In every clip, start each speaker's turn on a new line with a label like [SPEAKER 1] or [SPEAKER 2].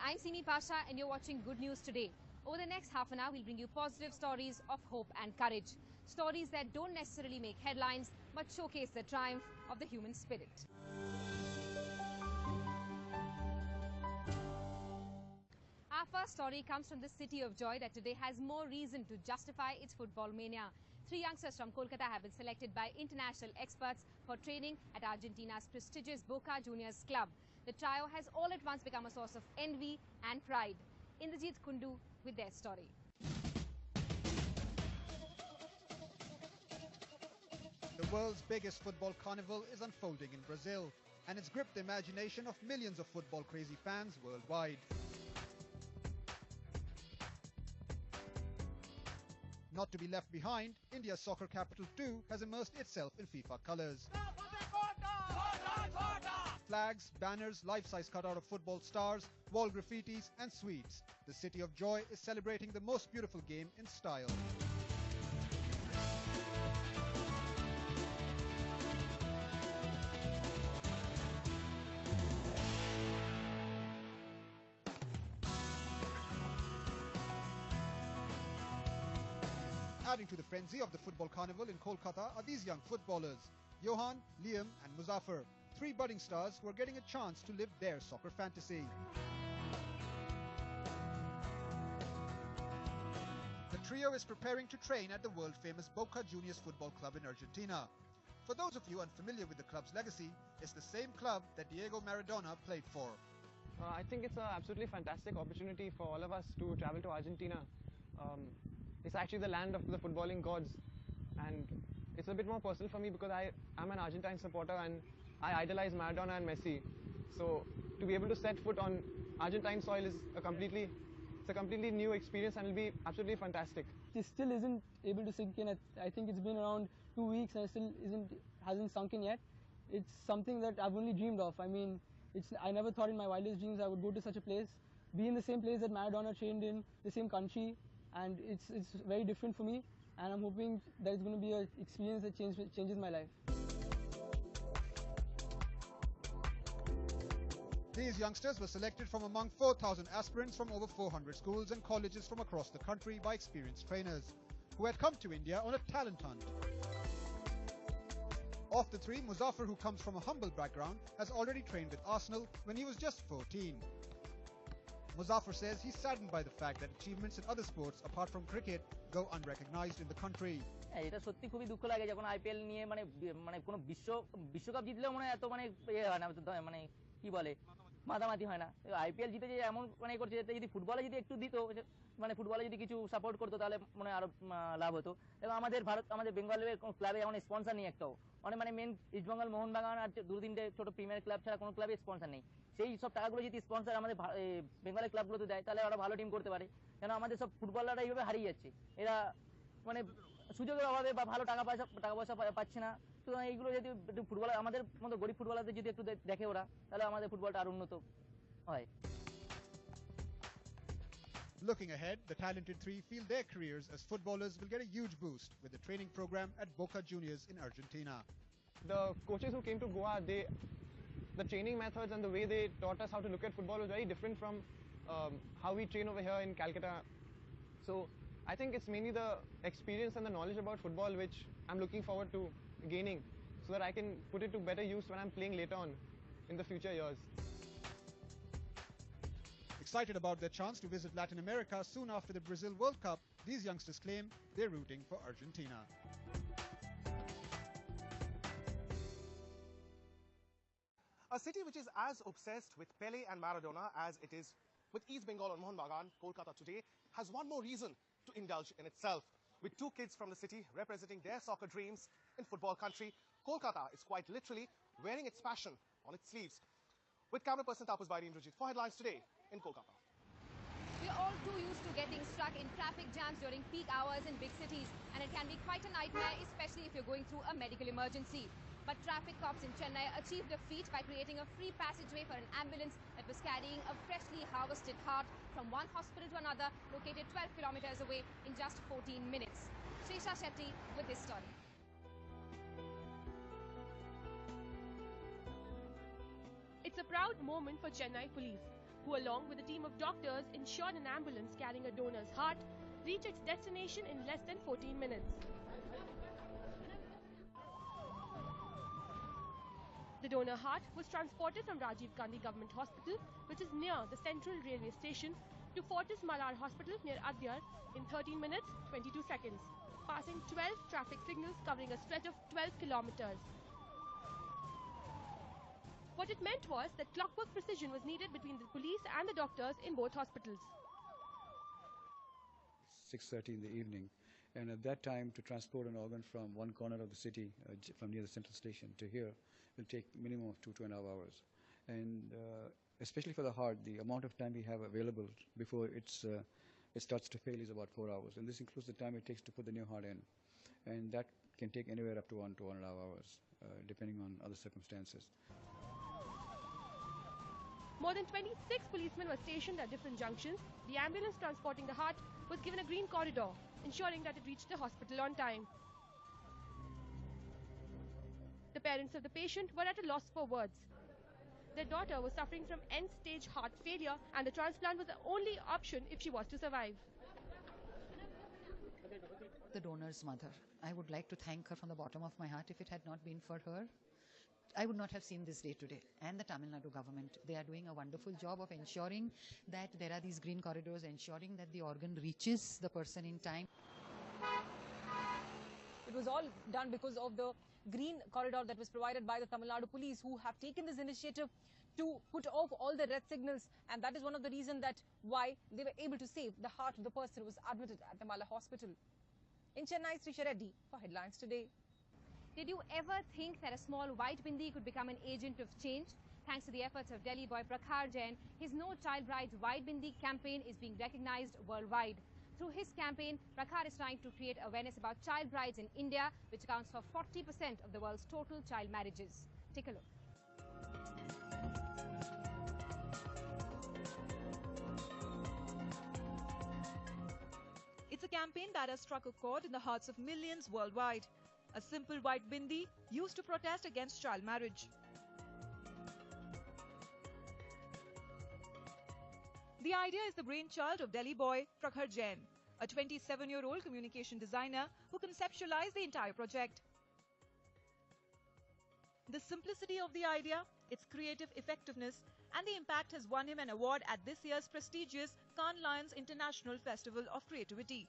[SPEAKER 1] I'm Simi Pasha and you're watching Good News Today. Over the next half an hour, we'll bring you positive stories of hope and courage. Stories that don't necessarily make headlines, but showcase the triumph of the human spirit. Our first story comes from the city of joy that today has more reason to justify its football mania. 3 youngsters from Kolkata have been selected by international experts for training at Argentina's prestigious Boca Juniors club. The trio has all at once become a source of envy and pride. Indrajit Kundu with their story.
[SPEAKER 2] The world's biggest football carnival is unfolding in Brazil, and it's gripped the imagination of millions of football-crazy fans worldwide. Not to be left behind, India's soccer capital too has immersed itself in FIFA colours. Flags, banners, life-size cutout of football stars, wall graffitis and sweets. The city of joy is celebrating the most beautiful game in style. Adding to the frenzy of the football carnival in Kolkata are these young footballers, Johan, Liam and Muzaffar, 3 budding stars who are getting a chance to live their soccer fantasy. The trio is preparing to train at the world-famous Boca Juniors football club in Argentina. For those of you unfamiliar with the club's legacy, it's the same club that Diego Maradona played for.
[SPEAKER 3] I think it's an absolutely fantastic opportunity for all of us to travel to Argentina. It's actually the land of the footballing gods, and it's a bit more personal for me because I'm an Argentine supporter and I idolize Maradona and Messi. So to be able to set foot on Argentine soil is a completely new experience, and it'll be absolutely fantastic.
[SPEAKER 4] It still isn't able to sink in. I think it's been around 2 weeks and it still hasn't sunk in yet. It's something that I've only dreamed of. I mean, I never thought in my wildest dreams I would go to such a place, be in the same place that Maradona trained in, the same country. And it's very different for me, and I'm hoping that it's going to be an experience that changes my life.
[SPEAKER 2] These youngsters were selected from among 4,000 aspirants from over 400 schools and colleges from across the country by experienced trainers, who had come to India on a talent hunt. Of the 3, Muzaffar, who comes from a humble background, has already trained with Arsenal when he was just 14. Muzaffar says he's saddened by the fact that achievements in other sports apart from cricket go unrecognized in the country.
[SPEAKER 5] এটা সত্যি খুবই দুঃখ লাগে যখন IPL নিয়ে মানে কোনো বিশ্বকাপ জিতলেও মনে এত মানে হয় না, মানে কি বলে মাতামাতি হয় না। আইপিএল জিতে যে এমন মানে করছে, যদি ফুটবলে যদি একটু দিত, মানে ফুটবলে যদি কিছু সাপোর্ট করতো তাহলে মনে আরো লাভ হতো। এবং আমাদের বেঙ্গলের কোনো ক্লাবে এমন স্পন্সর নেই একটাও। মানে মেন ইস্টবেঙ্গল, মোহনবাগান আর 2-3টে ছোট প্রিমিয়ার ক্লাব ছাড়া কোনো ক্লাবে স্পন্সর নেই। সেই সব টাকাগুলো যদি স্পন্সর আমাদের বেঙ্গলের ক্লাবগুলোতে দেয় তাহলে ওরা ভালো টিম করতে পারে। কেন আমাদের সব ফুটবলাররা এইভাবে হারিয়ে যাচ্ছে, এরা মানে সুযোগের অভাবে বা ভালো টাকা পয়সা পাচ্ছে না। তো এইগুলো যদি একটু ফুটবলার, আমাদের মতো গরিব ফুটবলারদের যদি একটু দেখে ওরা, তাহলে আমাদের ফুটবলটা আরো উন্নত হয়।
[SPEAKER 2] Looking ahead, the talented 3 feel their careers as footballers will get a huge boost with the training program at Boca Juniors in Argentina.
[SPEAKER 3] The coaches who came to Goa, the training methods and the way they taught us how to look at football was very different from how we train over here in Calcutta. So I think it's mainly the experience and the knowledge about football which I'm looking forward to gaining, so that I can put it to better use when I'm playing later on in the future years.
[SPEAKER 2] Excited about their chance to visit Latin America soon after the Brazil World Cup, these youngsters claim they're rooting for Argentina.
[SPEAKER 6] A city which is as obsessed with Pele and Maradona as it is with East Bengal and Mohanbagan, Kolkata today has one more reason to indulge in itself. With 2 kids from the city representing their soccer dreams in football country, Kolkata is quite literally wearing its passion on its sleeves. With camera person Tapus Bairi Indrajit for headlines today in Kolkata.
[SPEAKER 1] We're all too used to getting stuck in traffic jams during peak hours in big cities, and it can be quite a nightmare, especially if you're going through a medical emergency. But traffic cops in Chennai achieved a feat by creating a free passageway for an ambulance that was carrying a freshly harvested heart from one hospital to another, located 12 kilometers away, in just 14 minutes. Srisha Shetty with this story.
[SPEAKER 7] It's a proud moment for Chennai police. who along with a team of doctors ensured an ambulance carrying a donor's heart reached its destination in less than 14 minutes. The donor heart was transported from Rajiv Gandhi Government Hospital, which is near the Central Railway Station, to Fortis Malar Hospital near Adyar in 13 minutes 22 seconds, passing 12 traffic signals covering a stretch of 12 kilometers. What it meant was that clockwork precision was needed between the police and the doctors in both hospitals.
[SPEAKER 8] 6:30 in the evening, and at that time to transport an organ from one corner of the city, from near the central station to here, will take minimum of 2.5 hours. And especially for the heart, the amount of time we have available before it starts to fail is about 4 hours, and this includes the time it takes to put the new heart in, and that can take anywhere up to 1 to 1.5 hours, depending on other circumstances.
[SPEAKER 7] More than 26 policemen were stationed at different junctions. The ambulance transporting the heart was given a green corridor, ensuring that it reached the hospital on time. The parents of the patient were at a loss for words. Their daughter was suffering from end-stage heart failure, and the transplant was the only option if she was to survive.
[SPEAKER 9] The donor's mother. I would like to thank her from the bottom of my heart. If it had not been for her, I would not have seen this day today. And the Tamil Nadu government, they are doing a wonderful job of ensuring that there are these green corridors, ensuring that the organ reaches the person in time.
[SPEAKER 10] It was all done because of the green corridor that was provided by the Tamil Nadu police, who have taken this initiative to put off all the red signals, and that is one of the reasons that why they were able to save the heart of the person who was admitted at the Mala hospital. In Chennai, Srisha Reddy for Headlines Today.
[SPEAKER 1] Did you ever think that a small white bindi could become an agent of change? Thanks to the efforts of Delhi boy Prakhar Jain, his No Child Brides White Bindi campaign is being recognized worldwide. Through his campaign, Prakhar is trying to create awareness about child brides in India, which accounts for 40% of the world's total child marriages. Take a look.
[SPEAKER 11] It's a campaign that has struck a chord in the hearts of millions worldwide. A simple white bindi used to protest against child marriage. The idea is the brainchild of Delhi boy Prakhar Jain, a 27-year-old communication designer who conceptualized the entire project. The simplicity of the idea, its creative effectiveness, and the impact has won him an award at this year's prestigious Cannes Lions International Festival of Creativity,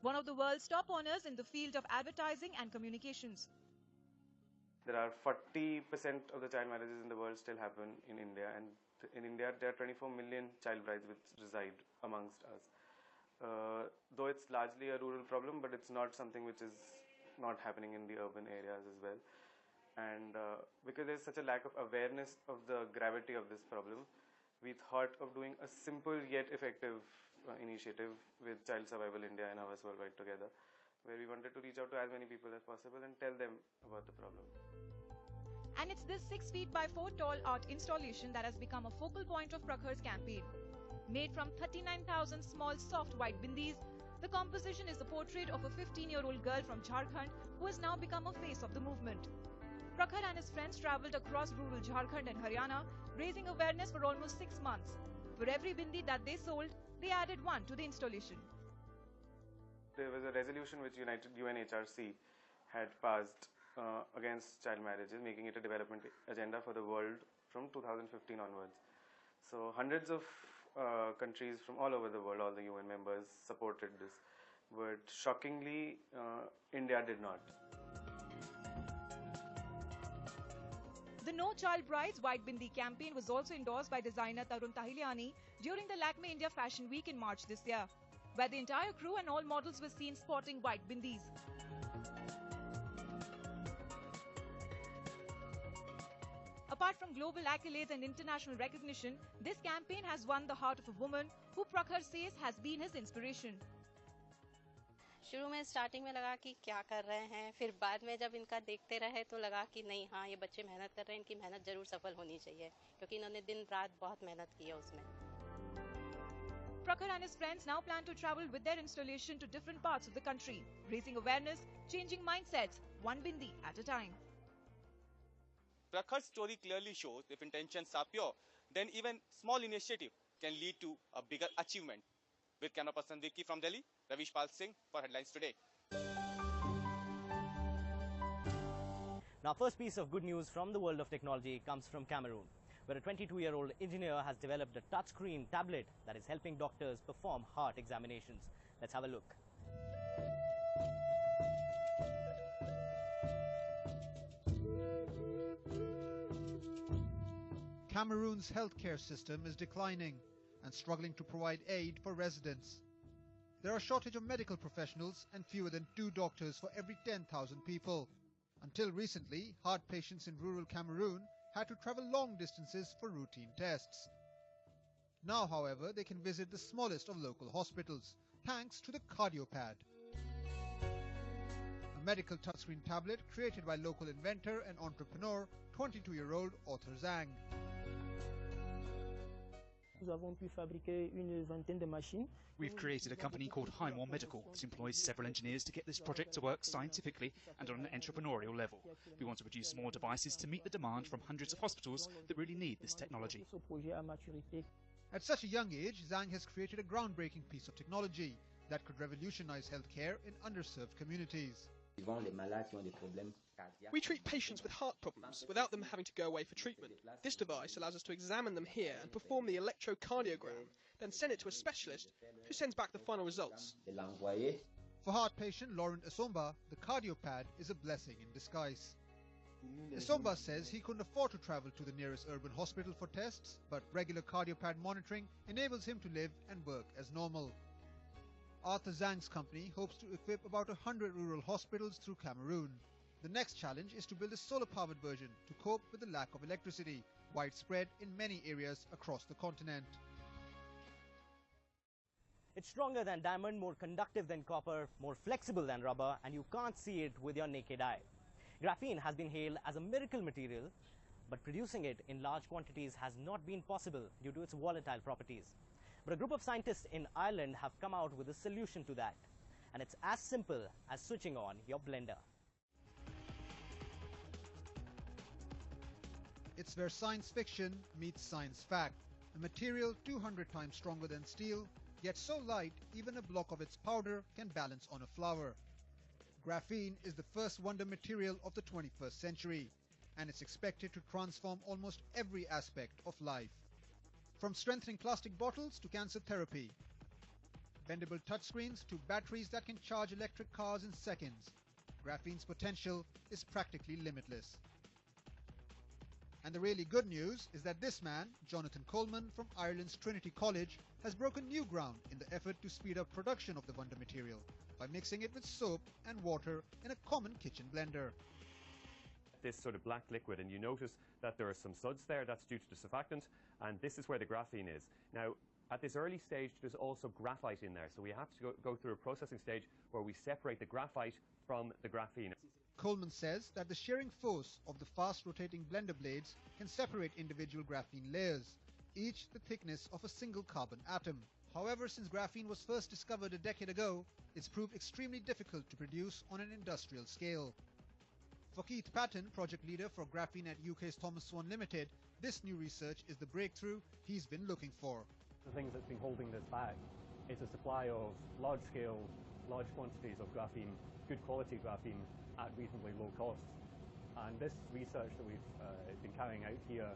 [SPEAKER 11] one of the world's top honors in the field of advertising and communications.
[SPEAKER 12] There are 40% of the child marriages in the world still happen in India, and in India there are 24 million child brides which reside amongst us. Though it's largely a rural problem, but it's not something which is not happening in the urban areas as well. And because there's such a lack of awareness of the gravity of this problem, we thought of doing a simple yet effective initiative with Child Survival India and Ours Worldwide together, where we wanted to reach out to as many people as possible and tell them about the problem.
[SPEAKER 11] And it's this 6 feet by 4 tall art installation that has become a focal point of Prakhar's campaign. Made from 39,000 small soft white bindis, the composition is the portrait of a 15-year-old girl from Jharkhand who has now become a face of the movement. Prakhar and his friends travelled across rural Jharkhand and Haryana, raising awareness for almost 6 months. For every bindi that they sold, they added one to the installation.
[SPEAKER 12] There was a resolution which UNHRC had passed against child marriages, making it a development agenda for the world from 2015 onwards. So hundreds of countries from all over the world, all the UN members supported this, but shockingly India did not.
[SPEAKER 11] The No Child Brides White Bindi campaign was also endorsed by designer Tarun Tahiliani during the Lakme India Fashion Week in March this year, where the entire crew and all models were seen sporting white bindis. Apart from global accolades and international recognition, this campaign has won the heart of a woman who Prakhar says has been his inspiration.
[SPEAKER 13] शुरू में starting में लगा कि क्या कर रहे हैं, फिर बाद में जब इनका देखते रहे तो लगा कि नहीं, हाँ ये बच्चे मेहनत कर रहे हैं, इनकी मेहनत जरूर सफल होनी चाहिए, क्योंकि इन्होंने दिन रात बहुत मेहनत की है उसमें.
[SPEAKER 11] Prakhar and his friends now plan to travel with their installation to different parts of the country, raising awareness, changing mindsets, one bindi at a time.
[SPEAKER 14] Prakhar's story clearly shows if intentions are pure, then even small initiative can lead to a bigger achievement. With camera person Vicky from Delhi, Ravish Pal Singh for Headlines Today.
[SPEAKER 5] Now, first piece of good news from the world of technology comes from Cameroon, where a 22-year-old engineer has developed a touchscreen tablet that is helping doctors perform heart examinations. Let's have a look.
[SPEAKER 2] Cameroon's healthcare system is declining and struggling to provide aid for residents. There are a shortage of medical professionals and fewer than 2 doctors for every 10,000 people. Until recently, heart patients in rural Cameroon had to travel long distances for routine tests. Now, however, they can visit the smallest of local hospitals, thanks to the CardioPad, a medical touchscreen tablet created by local inventor and entrepreneur, 22-year-old Arthur Zhang.
[SPEAKER 15] We've created a company called Highmore Medical that employs several engineers to get this project to work scientifically and on an entrepreneurial level. We want to produce more devices to meet the demand from hundreds of hospitals that really need this technology.
[SPEAKER 2] At such a young age, Zhang has created a groundbreaking piece of technology that could revolutionize healthcare in underserved communities.
[SPEAKER 16] We treat patients with heart problems without them having to go away for treatment. This device allows us to examine them here and perform the electrocardiogram, then send it to a specialist who sends back the final results.
[SPEAKER 2] For heart patient Laurent Esomba, the CardioPad is a blessing in disguise. Esomba says he couldn't afford to travel to the nearest urban hospital for tests, but regular CardioPad monitoring enables him to live and work as normal. Arthur Zhang's company hopes to equip about 100 rural hospitals through Cameroon. The next challenge is to build a solar-powered version to cope with the lack of electricity, widespread in many areas across the continent.
[SPEAKER 5] It's stronger than diamond, more conductive than copper, more flexible than rubber, and you can't see it with your naked eye. Graphene has been hailed as a miracle material, but producing it in large quantities has not been possible due to its volatile properties. But a group of scientists in Ireland have come out with a solution to that, and it's as simple as switching on your blender.
[SPEAKER 2] It's where science fiction meets science fact. A material 200 times stronger than steel, yet so light even a block of its powder can balance on a flower. Graphene is the first wonder material of the 21st century, and it's expected to transform almost every aspect of life. From strengthening plastic bottles to cancer therapy, bendable touchscreens to batteries that can charge electric cars in seconds, graphene's potential is practically limitless. And the really good news is that this man, Jonathan Coleman from Ireland's Trinity College, has broken new ground in the effort to speed up production of the wonder material by mixing it with soap and water in a common kitchen blender.
[SPEAKER 17] This sort of black liquid, and you notice that there are some suds there. That's due to the surfactant, and this is where the graphene is. Now, at this early stage, there's also graphite in there, so we have to go through a processing stage where we separate the graphite from the graphene.
[SPEAKER 2] Coleman says that the shearing force of the fast-rotating blender blades can separate individual graphene layers, each the thickness of a single carbon atom. However, since graphene was first discovered a decade ago, it's proved extremely difficult to produce on an industrial scale. For Keith Patton, project leader for graphene at UK's Thomas Swan Limited, this new research is the breakthrough he's been looking for.
[SPEAKER 18] The thing that's been holding this back is a supply of large-scale, large quantities of graphene, good quality graphene at reasonably low costs. And this research that we've been carrying out here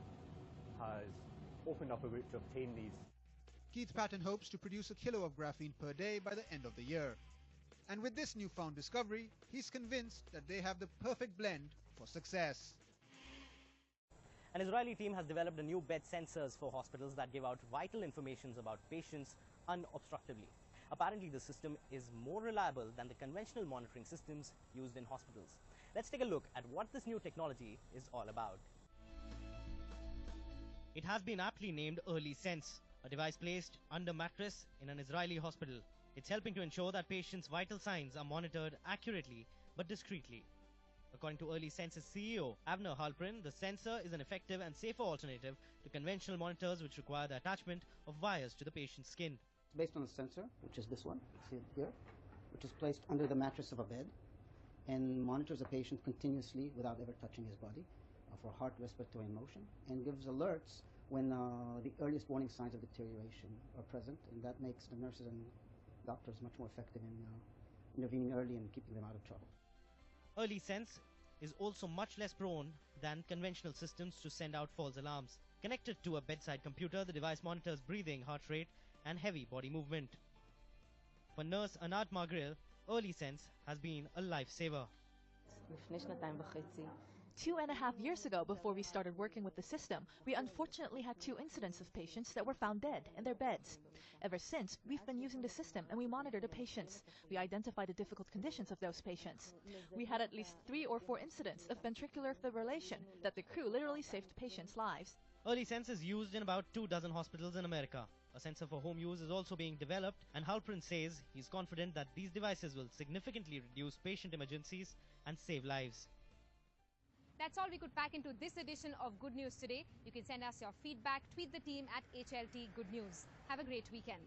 [SPEAKER 18] has opened up a route to obtain these.
[SPEAKER 2] Keith Patton hopes to produce a kilo of graphene per day by the end of the year. And with this newfound discovery, he's convinced that they have the perfect blend for success.
[SPEAKER 5] An Israeli team has developed a new bed sensors for hospitals that give out vital information about patients unobstructedly. Apparently, the system is more reliable than the conventional monitoring systems used in hospitals. Let's take a look at what this new technology is all about.
[SPEAKER 19] It has been aptly named Early Sense, a device placed under mattress in an Israeli hospital. It's helping to ensure that patients' vital signs are monitored accurately but discreetly. According to Early Sense's CEO, Avner Halprin, the sensor is an effective and safer alternative to conventional monitors which require the attachment of wires to the patient's skin.
[SPEAKER 20] It's based on a sensor, which is this one, see it here, which is placed under the mattress of a bed and monitors a patient continuously without ever touching his body for heart, respiratory, and motion, and gives alerts when the earliest warning signs of deterioration are present, and that makes the nurses and doctors much more effective in intervening early and keeping them out of trouble.
[SPEAKER 19] Early sense is also much less prone than conventional systems to send out false alarms. Connected to a bedside computer, the device monitors breathing, heart rate, and heavy body movement. For nurse Anat Magril, early sense has been a lifesaver.
[SPEAKER 21] 2.5 years ago, before we started working with the system, we unfortunately had 2 incidents of patients that were found dead in their beds. Ever since, we've been using the system and we monitor the patients. We identify the difficult conditions of those patients. We had at least 3 or 4 incidents of ventricular fibrillation that the crew literally saved patients' lives.
[SPEAKER 19] Early sense is used in about 24 hospitals in America. A sensor for home use is also being developed, and Halprin says he's confident that these devices will significantly reduce patient emergencies and save lives.
[SPEAKER 1] That's all we could pack into this edition of Good News Today. You can send us your feedback, tweet the team at HLT Good News. Have a great weekend.